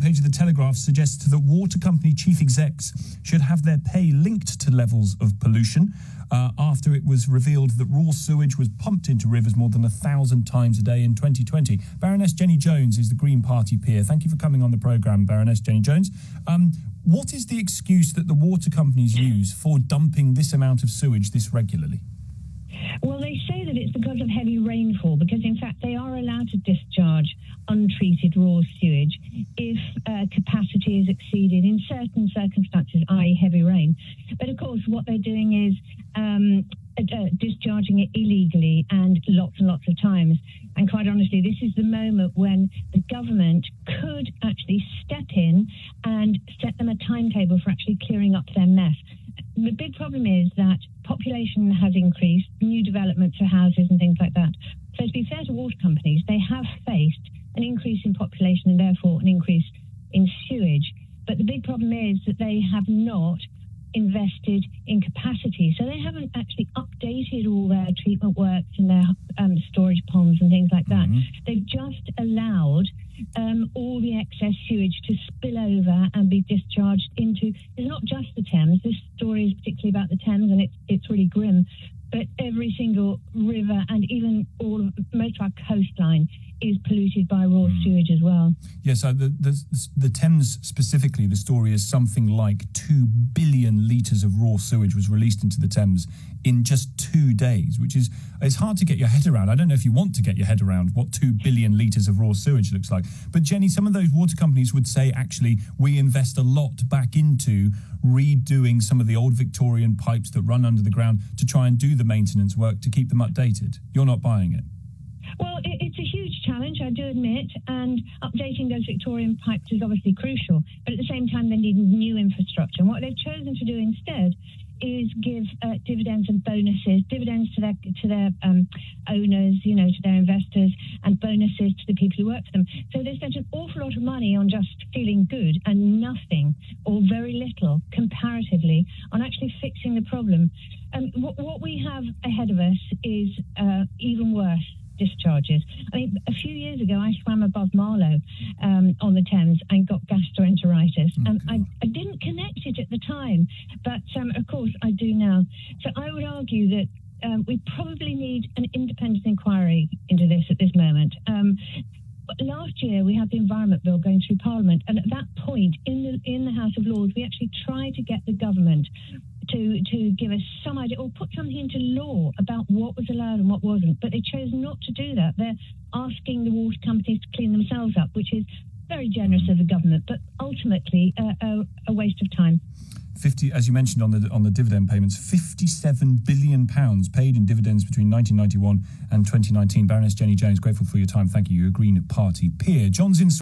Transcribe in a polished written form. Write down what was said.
page of The Telegraph suggests that water company chief execs should have their pay linked to levels of pollution after it was revealed that raw sewage was pumped into rivers more than 1,000 times a day in 2020. Baroness Jenny Jones is the Green Party peer. Thank you for coming on the programme, Baroness Jenny Jones. What is the excuse that the water companies use for dumping this amount of sewage this regularly? Well, they say that it's because of heavy rainfall, because in fact they are allowed to discharge untreated raw sewage if capacity is exceeded in certain circumstances, i.e. heavy rain. But of course what they're doing is discharging it illegally and lots of times. And quite honestly, this is the moment when the government could actually step in and set them a timetable for actually clearing up their mess. The big problem is that population has increased, new developments for houses and things like that. So to be fair to water companies, they have faced an increase in population and therefore an increase in sewage. But the big problem is that they have not invested in capacity. So they haven't actually updated all their treatment works and their storage ponds and things like that. Mm-hmm. They've just allowed all the excess sewage to spill over and be discharged into, it's not just the Thames, this story is particularly about the Thames and it's really grim, but every single river and even most of our coastline is polluted by raw sewage as well. Yes, the Thames specifically, the story is something like 2 billion litres of raw sewage was released into the Thames in just 2 days, which is, it's hard to get your head around. I don't know if you want to get your head around what 2 billion litres of raw sewage looks like. But Jenny, some of those water companies would say, actually, we invest a lot back into redoing some of the old Victorian pipes that run under the ground to try and do the maintenance work to keep them updated. You're not buying it? Well, it's a huge challenge, I do admit, and updating those Victorian pipes is obviously crucial, but at the same time they need new infrastructure. And what they've chosen to do instead is give dividends and bonuses, dividends to their owners, to their investors, and bonuses to the people who work for them. So they spent an awful lot of money on just feeling good and nothing or very little comparatively on actually fixing the problem. What we have ahead of us is even worse. Discharges. I mean, a few years ago, I swam above Marlow on the Thames and got gastroenteritis. And I didn't connect it at the time, but of course I do now. So I would argue that we probably need an independent inquiry into this at this moment. Last year, we had the Environment Bill going through Parliament, and at that point, in the House of Lords, we actually tried to get the government to give us some idea or put something into law about what was allowed and what wasn't. But they chose not to do that. They're asking the water companies to clean themselves up, which is very generous of the government, but ultimately a waste of time. 50, as you mentioned on the dividend payments, £57 billion paid in dividends between 1991 and 2019. Baroness Jenny Jones, grateful for your time. Thank you. You're a Green Party peer. John's in